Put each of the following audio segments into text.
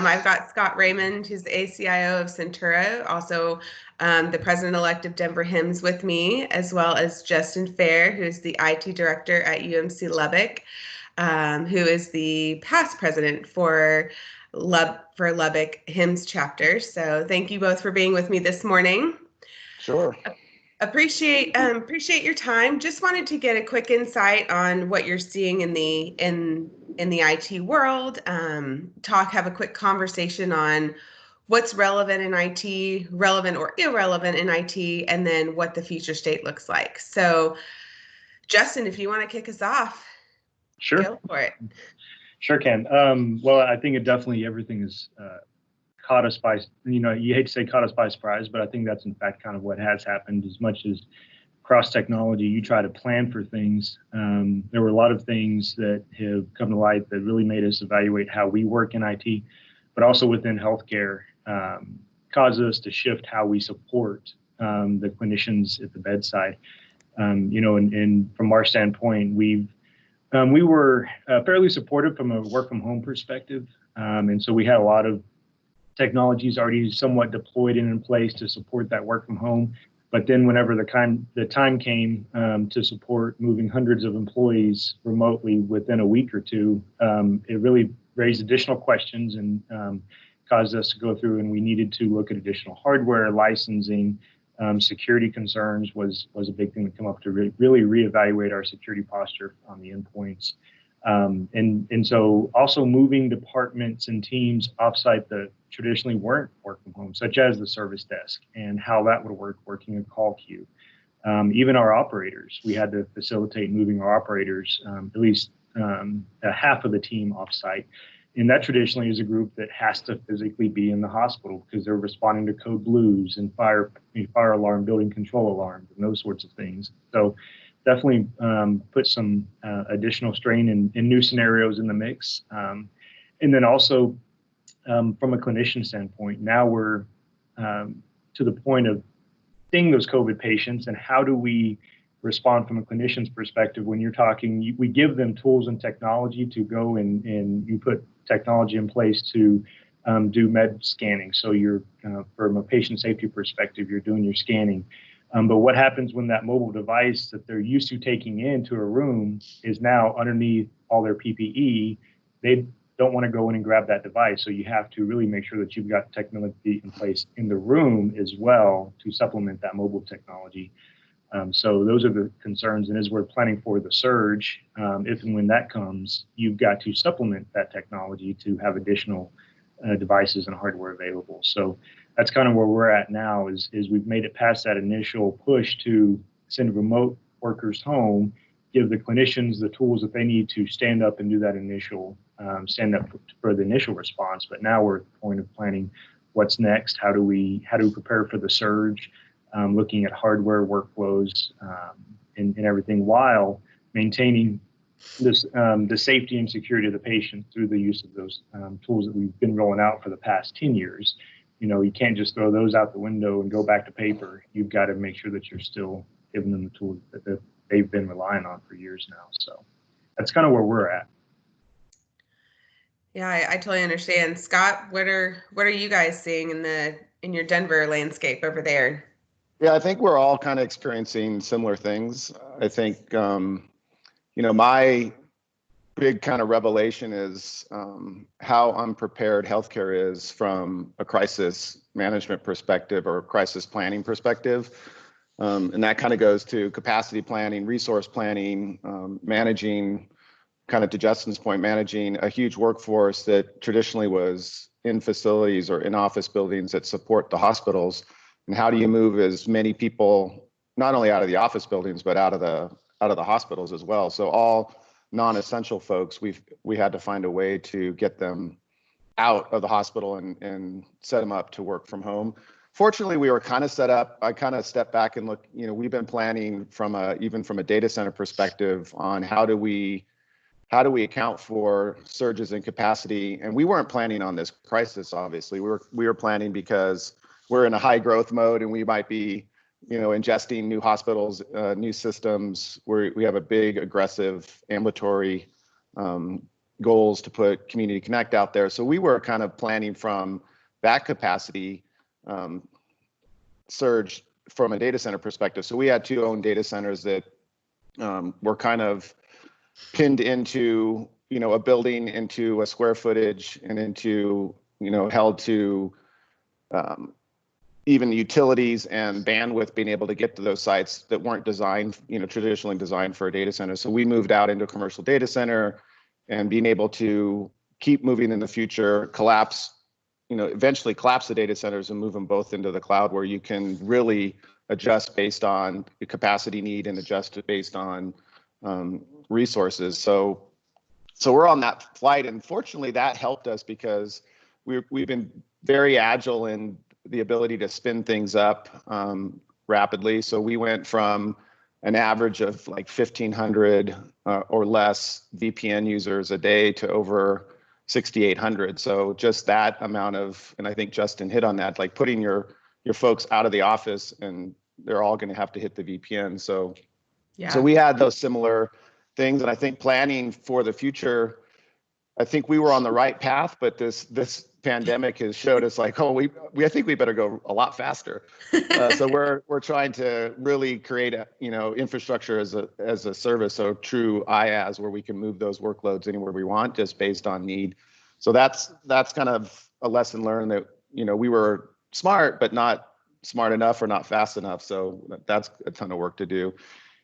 I've got Scott Raymond, who's the ACIO of Centura, also the president-elect of Denver HIMSS with me, as well as Justin Fair, who is the IT director at UMC Lubbock, who is the past president for Lubbock HIMSS chapter. So thank you both for being with me this morning. Sure. Appreciate your time. Just wanted to get a quick insight on what you're seeing in the IT world. Have a quick conversation on what's relevant in IT, relevant or irrelevant in IT, and then what the future state looks like. So, Justin, if you want to kick us off, sure, go for it. Sure can. Well, I think it definitely everything is caught us by, you hate to say caught us by surprise, but I think that's in fact kind of what has happened. As much as across technology, you try to plan for things. There were a lot of things that have come to light that really made us evaluate how we work in IT, but also within healthcare, caused us to shift how we support the clinicians at the bedside. And from our standpoint, we were fairly supportive from a work from home perspective. And so we had a lot of technologies already somewhat deployed and in place to support that work from home. But then whenever the time came to support moving hundreds of employees remotely within a week or two, it really raised additional questions and caused us to go through, and we needed to look at additional hardware, licensing, security concerns was a big thing to come up to really reevaluate our security posture on the endpoints. And so also moving departments and teams offsite that traditionally weren't work from home, such as the service desk and how that would work, working a call queue. Even our operators, we had to facilitate moving our operators, at least half of the team offsite. And that traditionally is a group that has to physically be in the hospital because they're responding to code blues and fire alarm, building control alarms, and those sorts of things. So definitely put some additional strain in new scenarios in the mix. And then also from a clinician standpoint, now we're to the point of seeing those COVID patients and how do we respond from a clinician's perspective when you're talking, we give them tools and technology to go and you put technology in place to do med scanning. So you're, from a patient safety perspective, you're doing your scanning. But what happens when that mobile device that they're used to taking into a room is now underneath all their PPE? They don't want to go in and grab that device. So you have to really make sure that you've got technology in place in the room as well to supplement that mobile technology. So those are the concerns. And as we're planning for the surge, if and when that comes, you've got to supplement that technology to have additional devices and hardware available. So that's kind of where we're at now is we've made it past that initial push to send remote workers home, give the clinicians the tools that they need to stand up and do that initial, stand up for the initial response. But now we're at the point of planning what's next. How do we prepare for the surge? Looking at hardware workflows and everything while maintaining this the safety and security of the patient through the use of those tools that we've been rolling out for the past 10 years. You can't just throw those out the window and go back to paper. You've got to make sure that you're still giving them the tools that they've been relying on for years now. So that's kind of where we're at. Yeah, I totally understand. Scott, what are you guys seeing in your Denver landscape over there? Yeah, I think we're all kind of experiencing similar things. I think, my big kind of revelation is how unprepared healthcare is from a crisis management perspective or crisis planning perspective. And that kind of goes to capacity planning, resource planning, managing, kind of to Justin's point, managing a huge workforce that traditionally was in facilities or in office buildings that support the hospitals. And how do you move as many people, not only out of the office buildings, but out of the hospitals as well? So all non-essential folks, we had to find a way to get them out of the hospital and set them up to work from home. Fortunately, we were kind of set up. I kind of stepped back and look. We've been planning even from a data center perspective on how do we account for surges in capacity. And we weren't planning on this crisis. Obviously, we were planning because we're in a high growth mode and we might be, ingesting new hospitals, new systems. We have a big, aggressive ambulatory goals to put Community Connect out there. So we were kind of planning from that capacity surge from a data center perspective. So we had 2 owned data centers that were kind of pinned into, a building, into a square footage, and into, held to even utilities and bandwidth being able to get to those sites that weren't designed, traditionally designed for a data center. So we moved out into a commercial data center and being able to keep moving in the future, eventually collapse the data centers and move them both into the cloud, where you can really adjust based on the capacity need and adjust it based on resources. So we're on that flight, and fortunately that helped us because we've been very agile in the ability to spin things up rapidly. So we went from an average of like 1,500 or less VPN users a day to over 6,800. So just that amount of, and I think Justin hit on that, like putting your folks out of the office and they're all going to have to hit the VPN. So we had those similar things, and I think planning for the future, I think we were on the right path, but this pandemic has showed us like, I think we better go a lot faster. So we're trying to really create a infrastructure as a service, so true IaaS, where we can move those workloads anywhere we want just based on need. So that's kind of a lesson learned that we were smart but not smart enough or not fast enough. So that's a ton of work to do.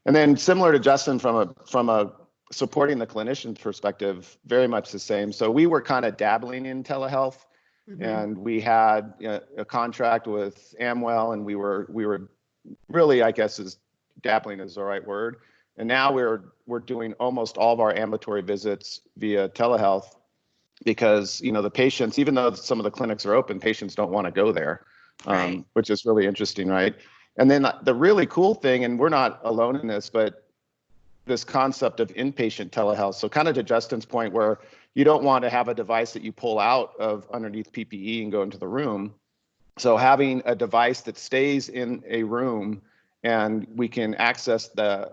And then similar to Justin from a supporting the clinician perspective, very much the same. So we were kind of dabbling in telehealth, and we had a contract with Amwell, and we were really, I guess, dabbling is the right word. And now we're doing almost all of our ambulatory visits via telehealth because the patients, even though some of the clinics are open, patients don't want to go there, right. Which is really interesting, right? And then the really cool thing, and we're not alone in this, but this concept of inpatient telehealth. So kind of to Justin's point, where you don't want to have a device that you pull out of underneath PPE and go into the room. So having a device that stays in a room and we can access the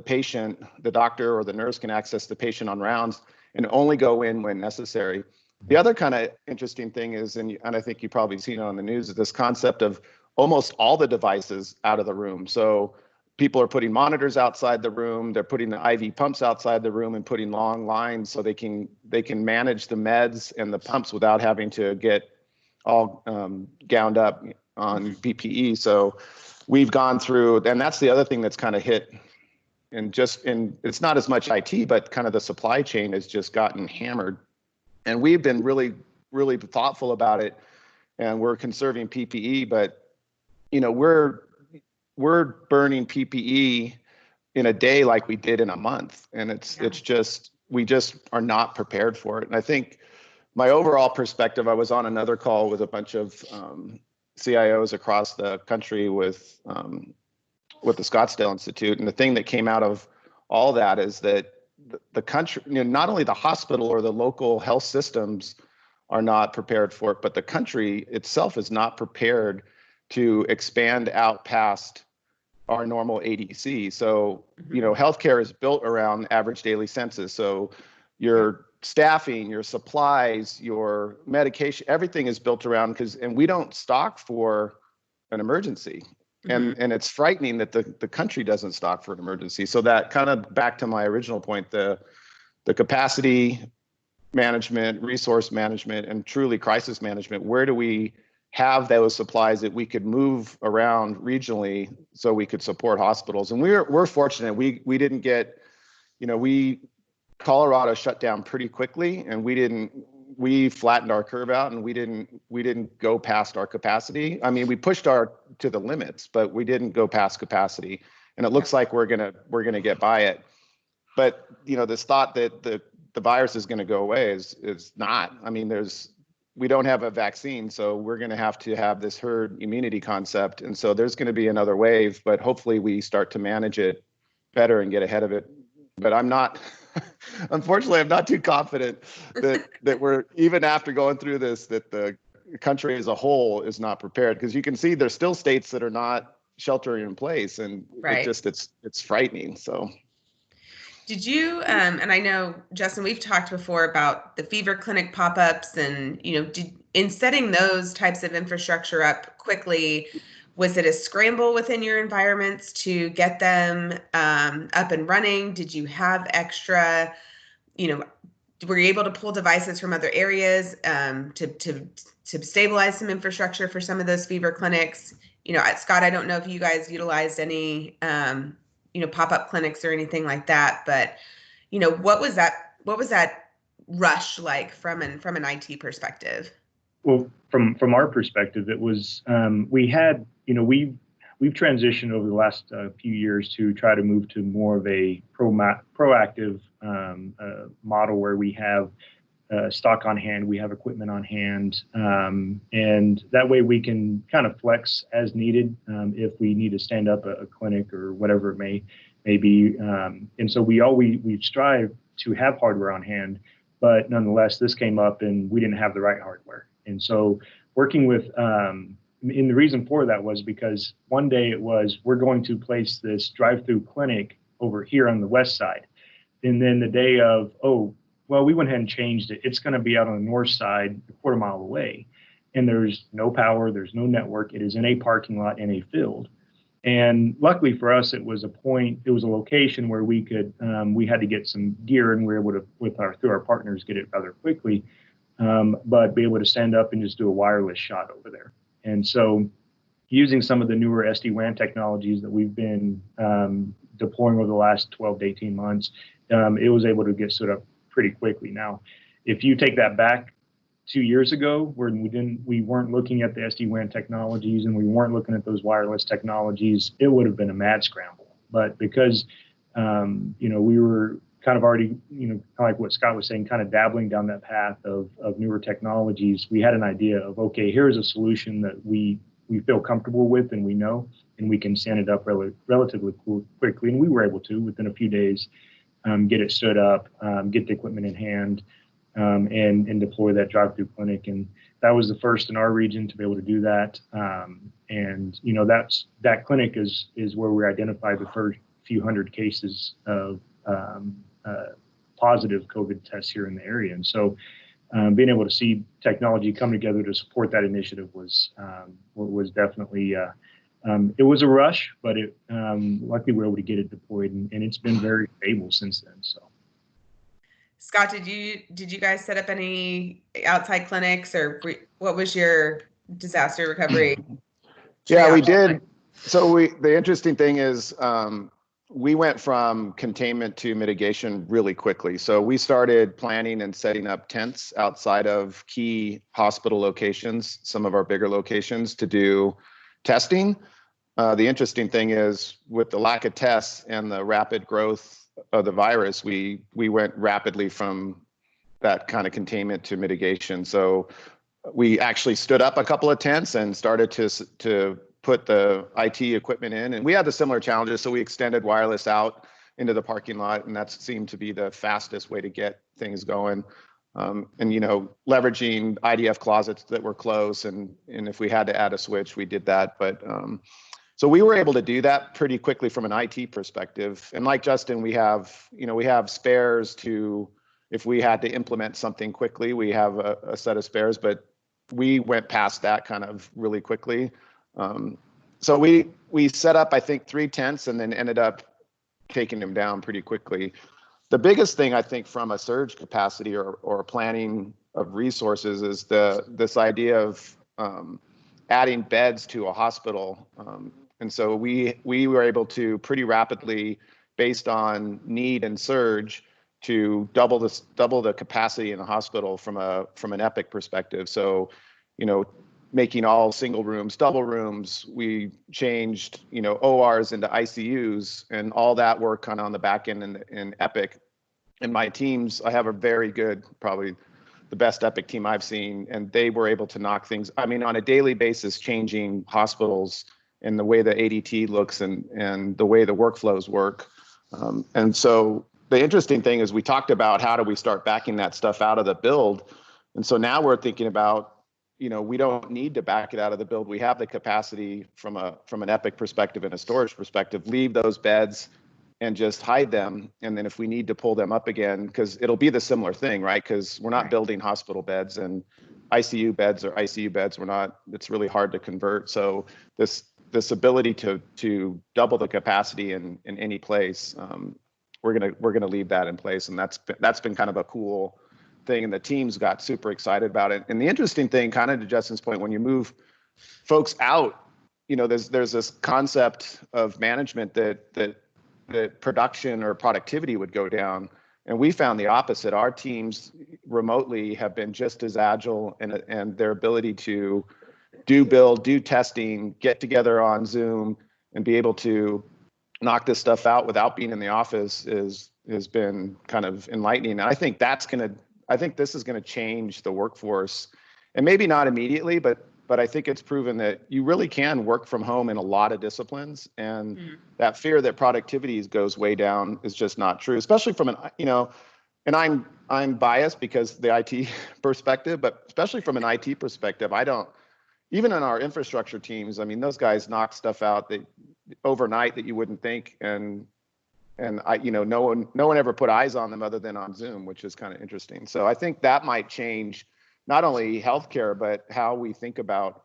patient, the doctor or the nurse can access the patient on rounds and only go in when necessary. The other kind of interesting thing is, and I think you've probably seen it on the news, is this concept of almost all the devices out of the room. So people are putting monitors outside the room, they're putting the IV pumps outside the room and putting long lines so they can manage the meds and the pumps without having to get all gowned up on PPE. So we've gone through, and that's the other thing that's kind of hit, and it's not as much IT, but kind of the supply chain has just gotten hammered. And we've been really, really thoughtful about it, and we're conserving PPE, but we're burning PPE in a day like we did in a month. And it's just, we just are not prepared for it. And I think my overall perspective, I was on another call with a bunch of CIOs across the country with the Scottsdale Institute. And the thing that came out of all that is that the country, not only the hospital or the local health systems are not prepared for it, but the country itself is not prepared to expand out past our normal ADC. So, healthcare is built around average daily census. So your staffing, your supplies, your medication, everything is built around and we don't stock for an emergency. And it's frightening that the country doesn't stock for an emergency. So that kind of back to my original point, the capacity management, resource management, and truly crisis management, where do we have those supplies that we could move around regionally so we could support hospitals? And we're fortunate. We didn't get, Colorado shut down pretty quickly, and we flattened our curve out, and we didn't go past our capacity. I mean, we pushed to the limits, but we didn't go past capacity. And it looks like we're gonna get by it. But this thought that the virus is going to go away is not. I mean, we don't have a vaccine, so we're going to have this herd immunity concept. And so there's going to be another wave, but hopefully we start to manage it better and get ahead of it. But unfortunately, I'm not too confident that we're, even after going through this, that the country as a whole is not prepared, because you can see there's still states that are not sheltering in place, and it's frightening. So. Did you, and I know, Justin, we've talked before about the fever clinic pop-ups and, in setting those types of infrastructure up quickly, was it a scramble within your environments to get them up and running? Did you have extra, you know, were you able to pull devices from other areas to stabilize some infrastructure for some of those fever clinics? Scott, I don't know if you guys utilized any, pop-up clinics or anything like that, but what was that rush like from an IT perspective? Well, from our perspective, it was we had we've transitioned over the last few years to try to move to more of a proactive model where we have stock on hand, we have equipment on hand, and that way we can kind of flex as needed if we need to stand up a clinic or whatever it may be. And so we strive to have hardware on hand, but nonetheless, this came up and we didn't have the right hardware. And so working with, and the reason for that was because one day it was, we're going to place this drive-through clinic over here on the west side. And then the day of, oh, well, we went ahead and changed it. It's going to be out on the north side, a quarter mile away. And there's no power, there's no network. It is in a parking lot in a field. And luckily for us, it was a location where we could, we had to get some gear and we were able to, through our partners, get it rather quickly. But be able to stand up and just do a wireless shot over there. And so using some of the newer SD-WAN technologies that we've been deploying over the last 12 to 18 months, it was able to get stood up pretty quickly. Now, if you take that back 2 years ago, where we weren't looking at the SD-WAN technologies and we weren't looking at those wireless technologies, it would have been a mad scramble. But because we were kind of already, kind of like what Scott was saying, kind of dabbling down that path of newer technologies, we had an idea of, okay, here's a solution that we feel comfortable with and we know, and we can stand it up relatively quickly. And we were able to, within a few days, get it stood up, get the equipment in hand, and deploy that drive-through clinic. And that was the first in our region to be able to do that. And that clinic is where we identified the first few hundred cases of positive COVID tests here in the area. And so being able to see technology come together to support that initiative was definitely, it was a rush, but luckily we were able to get it deployed, and it's been very stable since then. So, Scott, did you guys set up any outside clinics, or what was your disaster recovery? Yeah, we did. So the interesting thing is, we went from containment to mitigation really quickly. So we started planning and setting up tents outside of key hospital locations, some of our bigger locations, to do testing. The interesting thing is, with the lack of tests and the rapid growth of the virus, we went rapidly from that kind of containment to mitigation. So we actually stood up a couple of tents and started to put the IT equipment in, and we had the similar challenges. So we extended wireless out into the parking lot, and that seemed to be the fastest way to get things going. And leveraging IDF closets that were close, and if we had to add a switch, we did that. But so we were able to do that pretty quickly from an IT perspective. And like Justin, we have spares to, if we had to implement something quickly, we have a set of spares. But we went past that kind of really quickly. So we set up, I think, 3 tents and then ended up taking them down pretty quickly. The biggest thing, I think, from a surge capacity or planning of resources is this idea of adding beds to a hospital. And so we were able to pretty rapidly, based on need and surge, to double the capacity in the hospital from an Epic perspective. So, making all single rooms, double rooms. We changed, ORs into ICUs, and all that work kind of on the back end in Epic. And my teams, I have a very good, probably the best Epic team I've seen, and they were able to knock things, on a daily basis, changing hospitals and the way the ADT looks and the way the workflows work. And so the interesting thing is, we talked about how do we start backing that stuff out of the build. And so now we're thinking about, we don't need to back it out of the build. We have the capacity from an Epic perspective and a storage perspective. Leave those beds and just hide them. And then if we need to pull them up again, because it'll be the similar thing, right? Because we're not building hospital beds and ICU beds or ICU beds. It's really hard to convert. So this ability to double the capacity in any place, we're gonna leave that in place. And that's been kind of a cool thing. And the teams got super excited about it. And the interesting thing, kind of to Justin's point, when you move folks out, there's this concept of management that production or productivity would go down. And we found the opposite. Our teams remotely have been just as agile, and their ability to do testing, get together on Zoom, and be able to knock this stuff out without being in the office has been kind of enlightening. And I think this is gonna change the workforce, and maybe not immediately, but I think it's proven that you really can work from home in a lot of disciplines, and that fear that productivity goes way down is just not true, especially from and I'm biased because the IT perspective, but especially from an IT perspective, even in our infrastructure teams, I mean, those guys knock stuff out that overnight that you wouldn't think, and no one ever put eyes on them other than on Zoom, which is kind of interesting. So I think that might change not only healthcare, but how we think about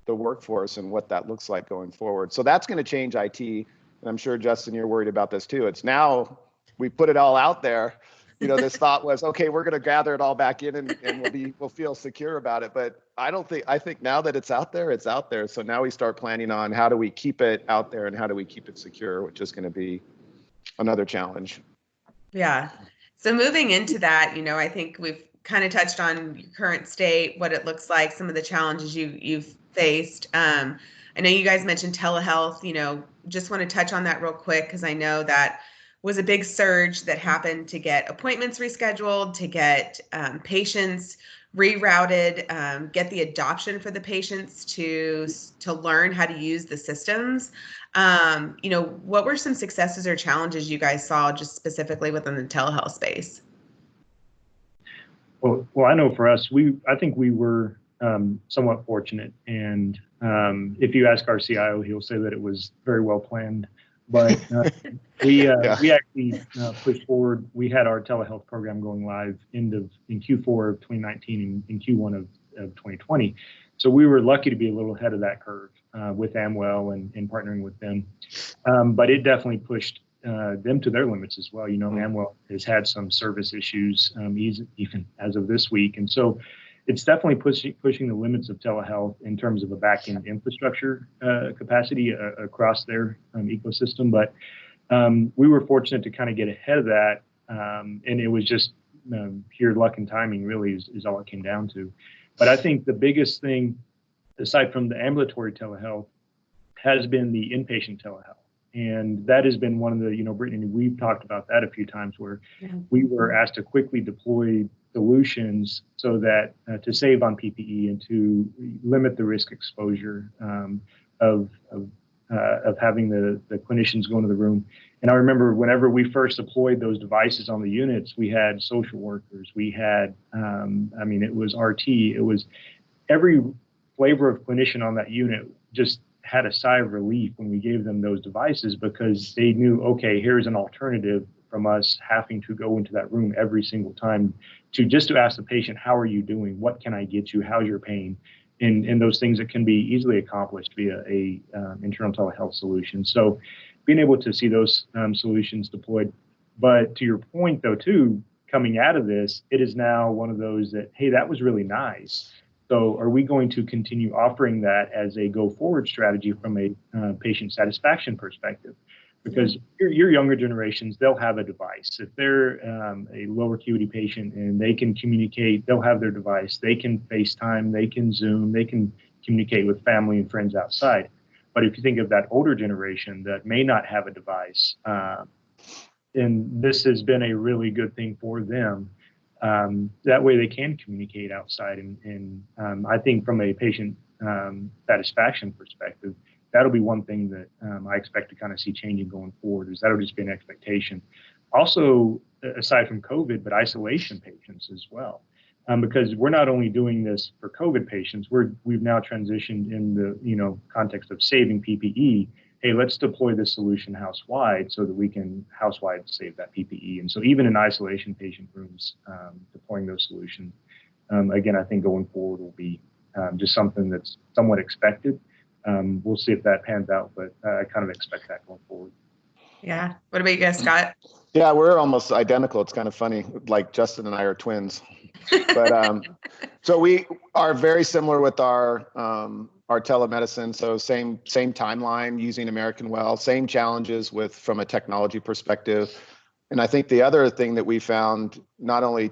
the workforce and what that looks like going forward. So that's going to change IT. And I'm sure, Justin, you're worried about this too. It's now we put it all out there. This thought was, okay, we're going to gather it all back in and we'll feel secure about it. But I think now that it's out there, it's out there. So now we start planning on how do we keep it out there and how do we keep it secure, which is going to be another challenge. Yeah. So moving into that, I think we've kind of touched on your current state, what it looks like, some of the challenges you've faced. I know you guys mentioned telehealth, just want to touch on that real quick, because I know that was a big surge that happened to get appointments rescheduled, to get patients rerouted, get the adoption for the patients to learn how to use the systems. What were some successes or challenges you guys saw just specifically within the telehealth space? Well, I know for us, I think we were somewhat fortunate. And if you ask our CIO, he'll say that it was very well planned. But we actually pushed forward. We had our telehealth program going live in Q4 of 2019 and in Q1 of 2020. So we were lucky to be a little ahead of that curve with Amwell and partnering with them. But it definitely pushed them to their limits as well. Amwell has had some service issues even as of this week. And so it's definitely pushing the limits of telehealth in terms of a back-end infrastructure capacity across their ecosystem. But we were fortunate to kind of get ahead of that. And it was just pure luck and timing, really, is all it came down to. But I think the biggest thing, aside from the ambulatory telehealth, has been the inpatient telehealth. And that has been one of the, Brittany, we've talked about that a few times, where we were asked to quickly deploy solutions so that to save on PPE and to limit the risk exposure of having the clinicians go into the room. And I remember whenever we first deployed those devices on the units, we had social workers, we had, it was RT, it was every flavor of clinician on that unit just had a sigh of relief when we gave them those devices, because they knew, okay, here's an alternative from us having to go into that room every single time to ask the patient, how are you doing? What can I get you? How's your pain? And those things that can be easily accomplished via a internal telehealth solution. So being able to see those solutions deployed. But to your point, though, too, coming out of this, it is now one of those that, hey, that was really nice. So are we going to continue offering that as a go-forward strategy from a patient satisfaction perspective? Because your younger generations, they'll have a device. If they're a lower acuity patient and they can communicate, they'll have their device. They can FaceTime, they can Zoom, they can communicate with family and friends outside. But if you think of that older generation that may not have a device, and this has been a really good thing for them, that way they can communicate outside. And I think from a patient satisfaction perspective, that'll be one thing that I expect to kind of see changing going forward, is that'll just be an expectation. Also, aside from COVID, but isolation patients as well. Because we're not only doing this for COVID patients, we've now transitioned in the context of saving PPE hey, let's deploy this solution house-wide so that we can house-wide save that PPE. And so even in isolation patient rooms, deploying those solutions, again, I think going forward will be just something that's somewhat expected. We'll see if that pans out, but I kind of expect that going forward. Yeah. What about you guys, Scott? Yeah, we're almost identical. It's kind of funny. Like Justin and I are twins, but so we are very similar with our telemedicine. So same timeline using American Well, same challenges from a technology perspective. And I think the other thing that we found, not only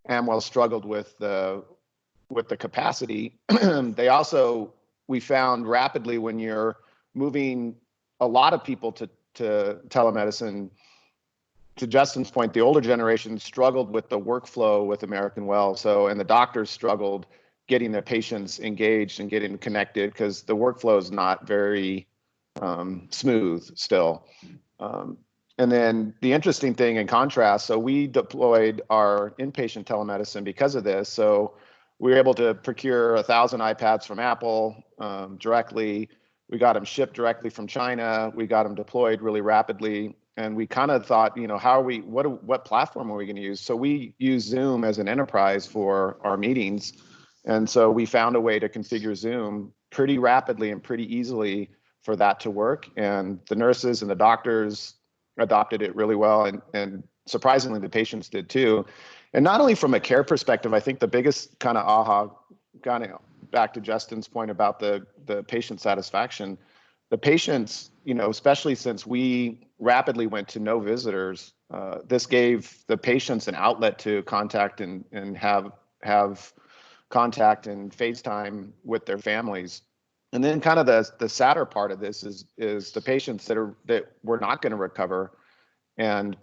Amwell struggled with the capacity, we found rapidly when you're moving a lot of people to telemedicine. To Justin's point, the older generation struggled with the workflow with American Well. And the doctors struggled getting their patients engaged and getting connected because the workflow is not very smooth still. And then the interesting thing in contrast, so we deployed our inpatient telemedicine because of this. So we were able to procure 1,000 iPads from Apple directly. We got them shipped directly from China. We got them deployed really rapidly. And we kind of thought, what platform are we going to use? So we use Zoom as an enterprise for our meetings. And so we found a way to configure Zoom pretty rapidly and pretty easily for that to work. And the nurses and the doctors adopted it really well. And surprisingly, the patients did too. And not only from a care perspective, I think the biggest kind of aha, kind of back to Justin's point about the patient satisfaction, the patients, especially since we rapidly went to no visitors, this gave the patients an outlet to contact and have contact and FaceTime with their families. And then kind of the sadder part of this is the patients that were not going to recover, and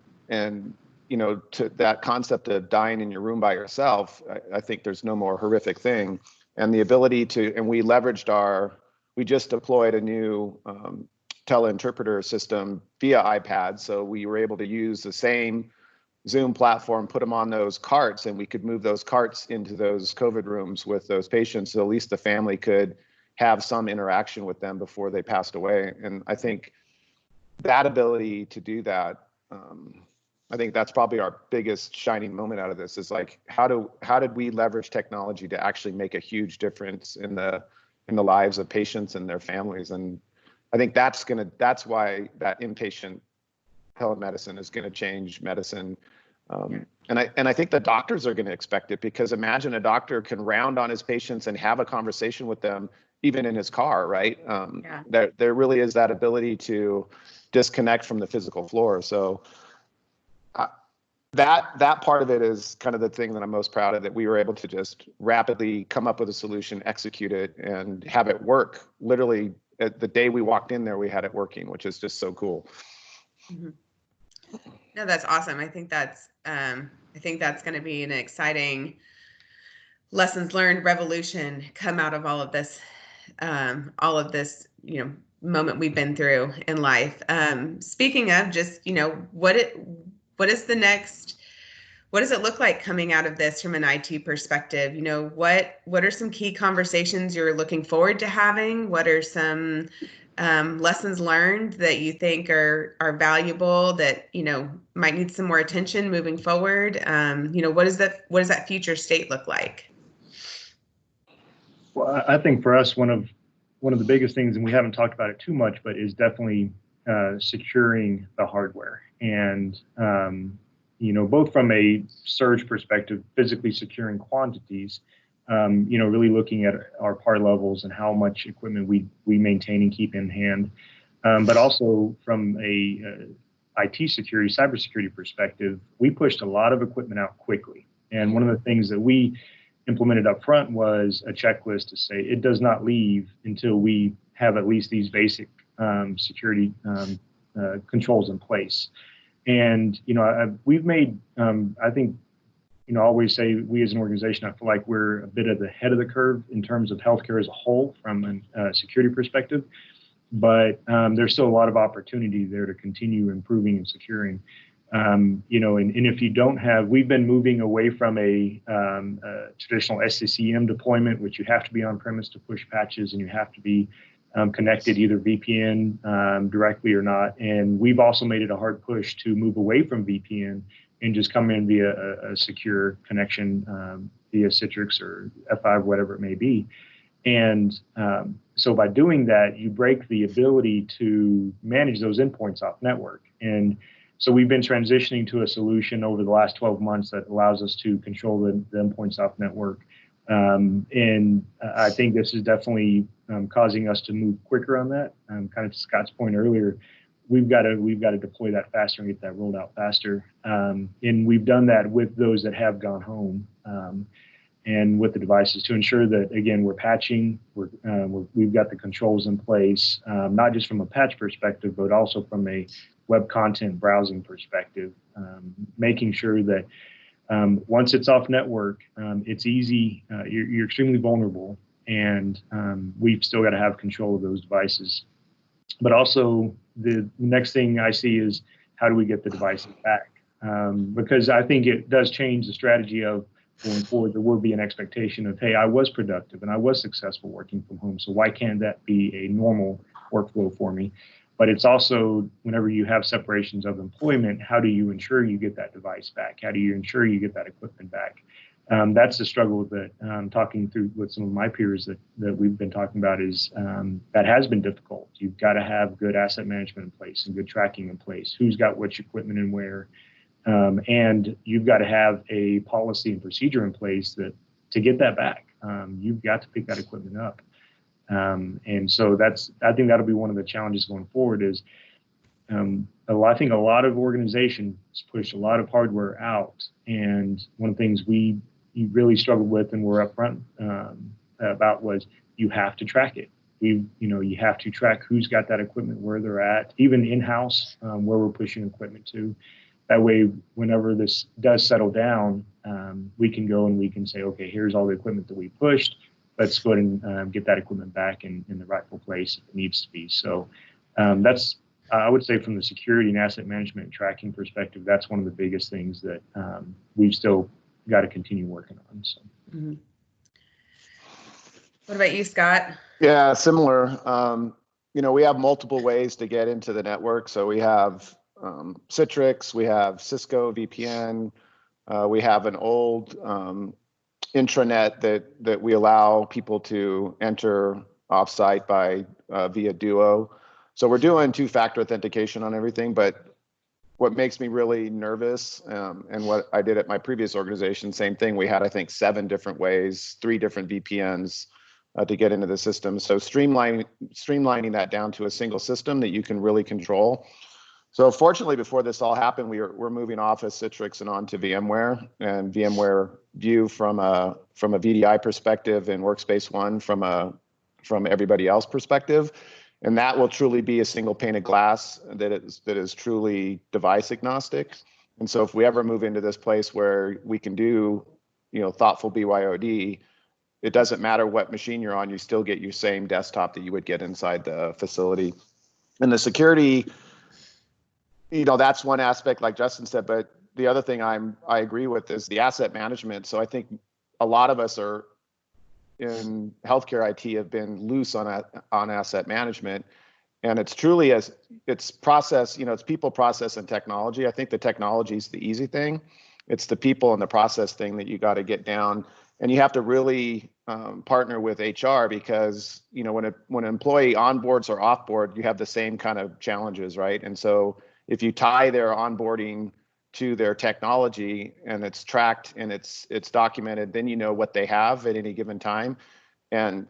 to that concept of dying in your room by yourself, I think there's no more horrific thing. And the ability and we just deployed a new teleinterpreter system via iPad. So we were able to use the same Zoom platform, put them on those carts, and we could move those carts into those COVID rooms with those patients. So at least the family could have some interaction with them before they passed away. And I think that ability to do that, I think that's probably our biggest shining moment out of this, is like, how did we leverage technology to actually make a huge difference in the lives of patients and their families? And I think that's why that inpatient telemedicine is going to change medicine. And I think the doctors are going to expect it, because imagine a doctor can round on his patients and have a conversation with them even in his car, right? There really is that ability to disconnect from the physical floor. So that part of it is kind of the thing that I'm most proud of, that we were able to just rapidly come up with a solution, execute it, and have it work. Literally, the day we walked in there, we had it working, which is just so cool. Mm-hmm. No, that's awesome. I think that's going to be an exciting lessons learned revolution come out of all of this, moment we've been through in life. Speaking of just, what does it look like coming out of this from an IT perspective? What are some key conversations you're looking forward to having? What are some lessons learned that you think are valuable, that might need some more attention moving forward? What does that future state look like? Well, I think for us, one of the biggest things, and we haven't talked about it too much, but is definitely securing the hardware. And both from a surge perspective, physically securing quantities, really looking at our part levels and how much equipment we maintain and keep in hand, but also from a IT security, cybersecurity perspective, we pushed a lot of equipment out quickly. And one of the things that we implemented up front was a checklist to say it does not leave until we have at least these basic security controls in place. And we've made, I think, I always say we as an organization, I feel like we're a bit at the head of the curve in terms of healthcare as a whole from a security perspective. But there's still a lot of opportunity there to continue improving and securing. And if you don't have, we've been moving away from a traditional SCCM deployment, which you have to be on premise to push patches, and you have to be connected either VPN directly or not. And we've also made it a hard push to move away from VPN and just come in via a secure connection via Citrix or F5, whatever it may be. And so by doing that, you break the ability to manage those endpoints off network. And so we've been transitioning to a solution over the last 12 months that allows us to control the endpoints off network. And I think this is definitely causing us to move quicker on that. Kind of to Scott's point earlier, we've got to deploy that faster and get that rolled out faster. And we've done that with those that have gone home. And with the devices to ensure that, again, we're patching, we've got the controls in place, not just from a patch perspective, but also from a web content browsing perspective, making sure that once it's off network, it's easy, you're extremely vulnerable, and we've still got to have control of those devices. But also, the next thing I see is how do we get the devices back? Because I think it does change the strategy of going forward. There will be an expectation of, hey, I was productive and I was successful working from home, so why can't that be a normal workflow for me? But it's also, whenever you have separations of employment, how do you ensure you get that device back? How do you ensure you get that equipment back? That's the struggle that talking through with some of my peers that we've been talking about is that has been difficult. You've got to have good asset management in place and good tracking in place. Who's got which equipment and where? And you've got to have a policy and procedure in place that to get that back, you've got to pick that equipment up. And so I think that'll be one of the challenges going forward is I think a lot of organizations push a lot of hardware out. And one of the things we really struggled with and were upfront about was you have to track it. You have to track who's got that equipment, where they're at, even in-house, where we're pushing equipment to. That way, whenever this does settle down, we can go and we can say, okay, here's all the equipment that we pushed. Let's go ahead and get that equipment back in the rightful place if it needs to be. So that's, I would say, from the security and asset management and tracking perspective, that's one of the biggest things that we've still got to continue working on. So. Mm-hmm. What about you, Scott? Yeah, similar. We have multiple ways to get into the network. So we have Citrix, we have Cisco VPN, we have an old intranet that we allow people to enter offsite by via Duo. So we're doing two-factor authentication on everything, but what makes me really nervous, and what I did at my previous organization, same thing, we had, I think, 7 different ways, 3 different VPNs to get into the system. So streamlining that down to a single system that you can really control. So fortunately, before this all happened, we're moving off of Citrix and onto VMware, and VMware View from a VDI perspective, and Workspace ONE from everybody else perspective, and that will truly be a single pane of glass that is truly device agnostic. And so if we ever move into this place where we can do thoughtful BYOD, it doesn't matter what machine you're on, you still get your same desktop that you would get inside the facility. And the security, that's one aspect, like Justin said, but the other thing I agree with is the asset management. So I think a lot of us are in healthcare IT have been loose on asset management, and it's truly it's process, it's people, process, and technology. I think the technology is the easy thing. It's the people and the process thing that you got to get down, and you have to really partner with HR, because when an employee onboards or offboard, you have the same kind of challenges, right? And so if you tie their onboarding to their technology and it's tracked and it's documented, then you know what they have at any given time. And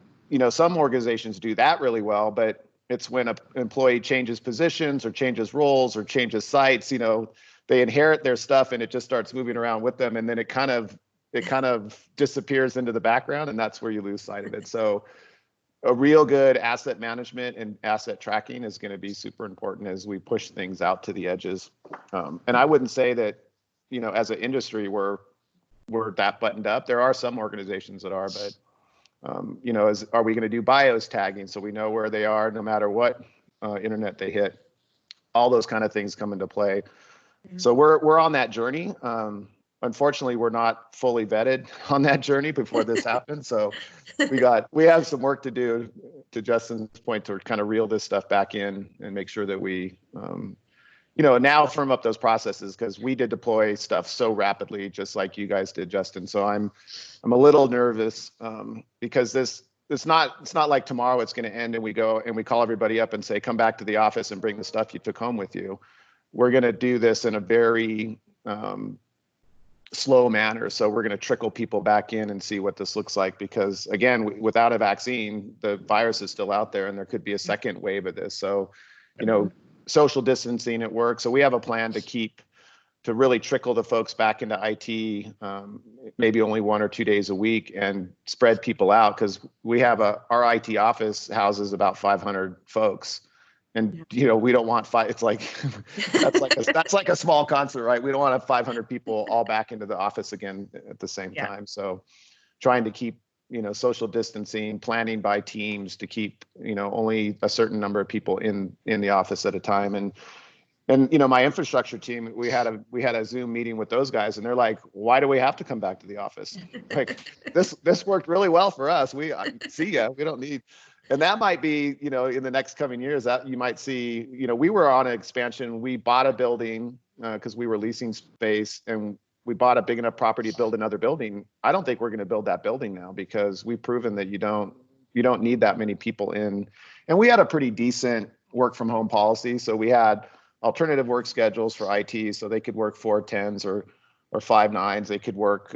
some organizations do that really well, but it's when an employee changes positions or changes roles or changes sites, they inherit their stuff and it just starts moving around with them, and then it kind of disappears into the background, and that's where you lose sight of it. So a real good asset management and asset tracking is going to be super important as we push things out to the edges. And I wouldn't say that, as an industry, we're that buttoned up. There are some organizations that are, but, are we going to do BIOS tagging so we know where they are no matter what internet they hit? All those kind of things come into play. Mm-hmm. So we're on that journey. unfortunately, we're not fully vetted on that journey before this happened. So we have some work to do, to Justin's point, to kind of reel this stuff back in and make sure that we, now firm up those processes, because we did deploy stuff so rapidly, just like you guys did, Justin. So I'm a little nervous because it's not like tomorrow it's going to end and we go and we call everybody up and say, come back to the office and bring the stuff you took home with you. We're going to do this in a very slow manner. So we're going to trickle people back in and see what this looks like, because again, without a vaccine, the virus is still out there and there could be a second wave of this. So, social distancing at work. So we have a plan to really trickle the folks back into IT, maybe only 1 or 2 days a week, and spread people out, because we have our IT office houses about 500 folks. And we don't want it's like that's like a small concert, right? We don't want to have 500 people all back into the office again at the same time. So trying to keep social distancing, planning by teams to keep only a certain number of people in the office at a time. And my infrastructure team, we had a Zoom meeting with those guys, and they're like, why do we have to come back to the office? Like this worked really well for us. I see ya. We don't need. And that might be, in the next coming years, that you might see, we were on an expansion. We bought a building because we were leasing space, and we bought a big enough property to build another building. I don't think we're going to build that building now, because we've proven that you don't need that many people in. And we had a pretty decent work from home policy. So we had alternative work schedules for IT, so they could work 4/10s or 5/9s. They could work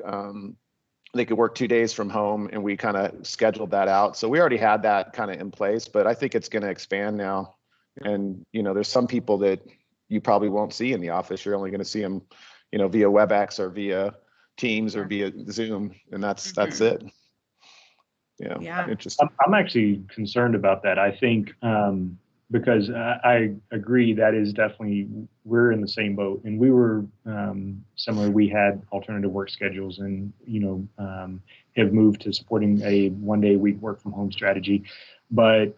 2 days from home, and we kind of scheduled that out. So we already had that kind of in place, but I think it's going to expand now. And, there's some people that you probably won't see in the office. You're only going to see them, via WebEx or via Teams or via Zoom. And that's it. Yeah. Interesting. I'm actually concerned about that. I think, because I agree that is definitely, we're in the same boat, and we were similar. We had alternative work schedules, and have moved to supporting a 1 day a week work from home strategy. But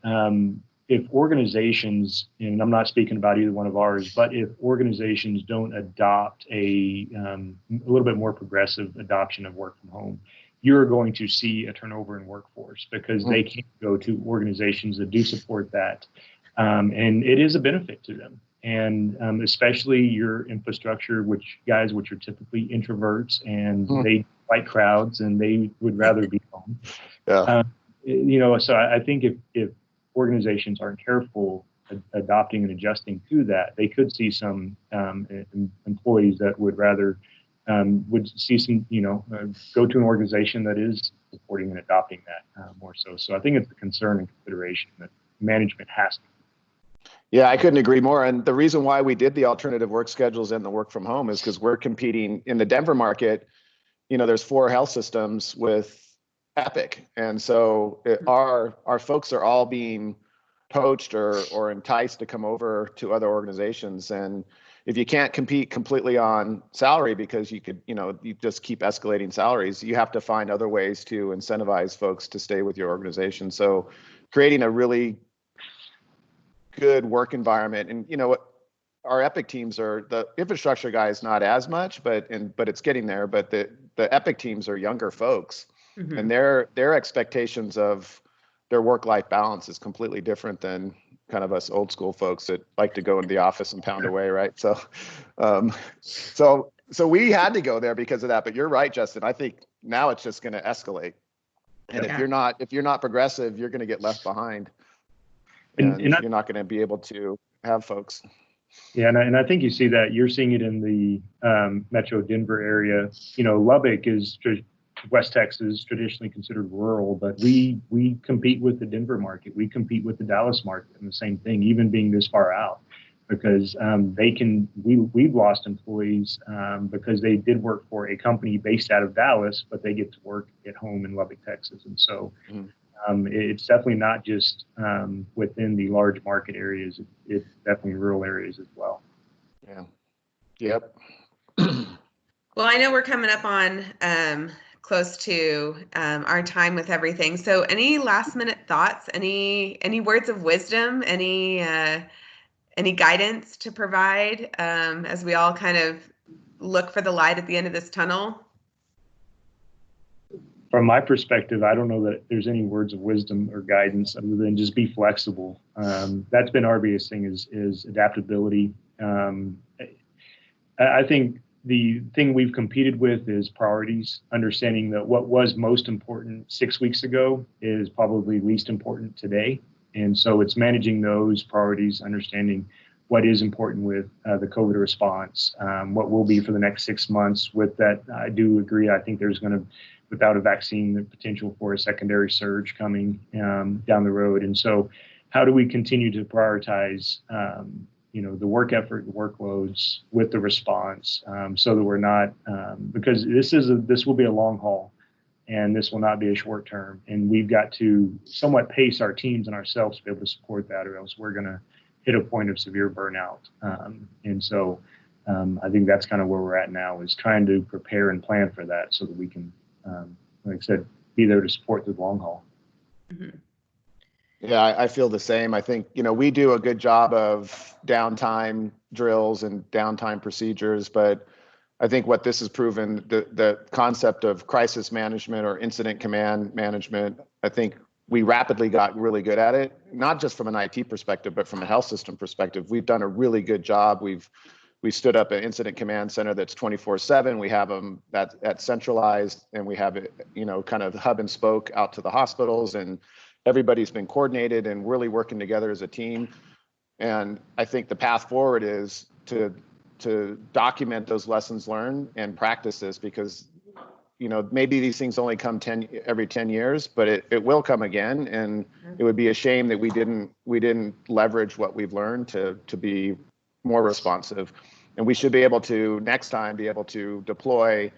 if organizations, and I'm not speaking about either one of ours, but if organizations don't adopt a little bit more progressive adoption of work from home, you're going to see a turnover in workforce, because they can't go to organizations that do support that. And it is a benefit to them. And especially your infrastructure, which are typically introverts, and they like crowds, and they would rather be home. So I think if organizations aren't careful adopting and adjusting to that, they could see some employees that would rather would see some, go to an organization that is supporting and adopting that more so. So I think it's a concern and consideration that management has to. Yeah, I couldn't agree more. And the reason why we did the alternative work schedules and the work from home is because we're competing in the Denver market. There's 4 health systems with Epic. And so our folks are all being poached or enticed to come over to other organizations. And if you can't compete completely on salary, because you just keep escalating salaries, you have to find other ways to incentivize folks to stay with your organization. So creating a really good work environment. And our Epic teams the infrastructure guys not as much, but it's getting there. But the Epic teams are younger folks, and their expectations of their work-life balance is completely different than kind of us old school folks that like to go into the office and pound away, right? So so we had to go there because of that. But you're right, Justin. I think now it's just going to escalate. And if you're not progressive, you're going to get left behind. And you're not going to be able to have folks. Yeah, and I think you see that. You're seeing it in the Metro Denver area. Lubbock is West Texas, traditionally considered rural, but we compete with the Denver market. We compete with the Dallas market, and the same thing, even being this far out, because we've lost employees because they did work for a company based out of Dallas, but they get to work at home in Lubbock, Texas, and so. It's definitely not just within the large market areas. It's definitely rural areas as well. Yeah. Yep. Well, I know we're coming up on close to our time with everything. So any last minute thoughts, any words of wisdom, any guidance to provide as we all kind of look for the light at the end of this tunnel? From my perspective, I don't know that there's any words of wisdom or guidance other than just be flexible. That's been our biggest thing is adaptability. I think the thing we've competed with is priorities, understanding that what was most important 6 weeks ago is probably least important today. And so it's managing those priorities, understanding what is important with the COVID response, what will be for the next 6 months. With that, I do agree. I think there's going to, without a vaccine, the potential for a secondary surge coming down the road. And so how do we continue to prioritize the work effort, the workloads with the response, so that we're not, because this will be a long haul, and this will not be a short term. And we've got to somewhat pace our teams and ourselves to be able to support that, or else we're going to hit a point of severe burnout. And so I think that's kind of where we're at now, is trying to prepare and plan for that so that we can, like I said, be there to support the long haul. Mm-hmm. Yeah, I feel the same. I think, we do a good job of downtime drills and downtime procedures, but I think what this has proven, the concept of crisis management or incident command management, I think we rapidly got really good at it, not just from an IT perspective, but from a health system perspective. We've done a really good job. We stood up an incident command center that's 24/7. We have them that's centralized, and we have it, kind of hub and spoke out to the hospitals, and everybody's been coordinated and really working together as a team. And I think the path forward is to document those lessons learned and practice this, because maybe these things only come every 10 years, but it will come again. And it would be a shame that we didn't leverage what we've learned to be more responsive. And we should be able to next time be able to deploy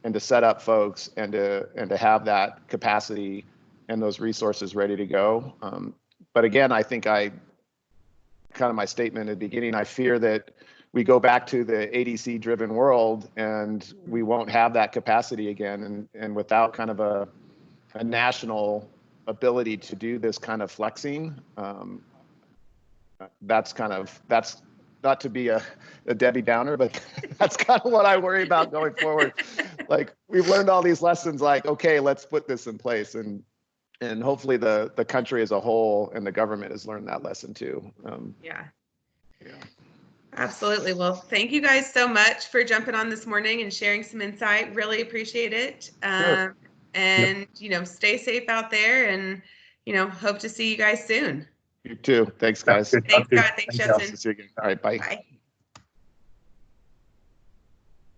and to set up folks and to have that capacity and those resources ready to go. But again, I think my statement at the beginning, I fear that we go back to the ADC driven world and we won't have that capacity again. And without kind of a national ability to do this kind of flexing, that's not to be a Debbie Downer, but that's kind of what I worry about going forward. Like, we've learned all these lessons, like, okay, let's put this in place. And hopefully the country as a whole and the government has learned that lesson too. Yeah. Absolutely. Well, thank you guys so much for jumping on this morning and sharing some insight. Really appreciate it. Sure. And, stay safe out there, and, hope to see you guys soon. You too. Thanks, guys. Thanks, Scott. Thanks, Justin. See you again. All right. Bye. Bye.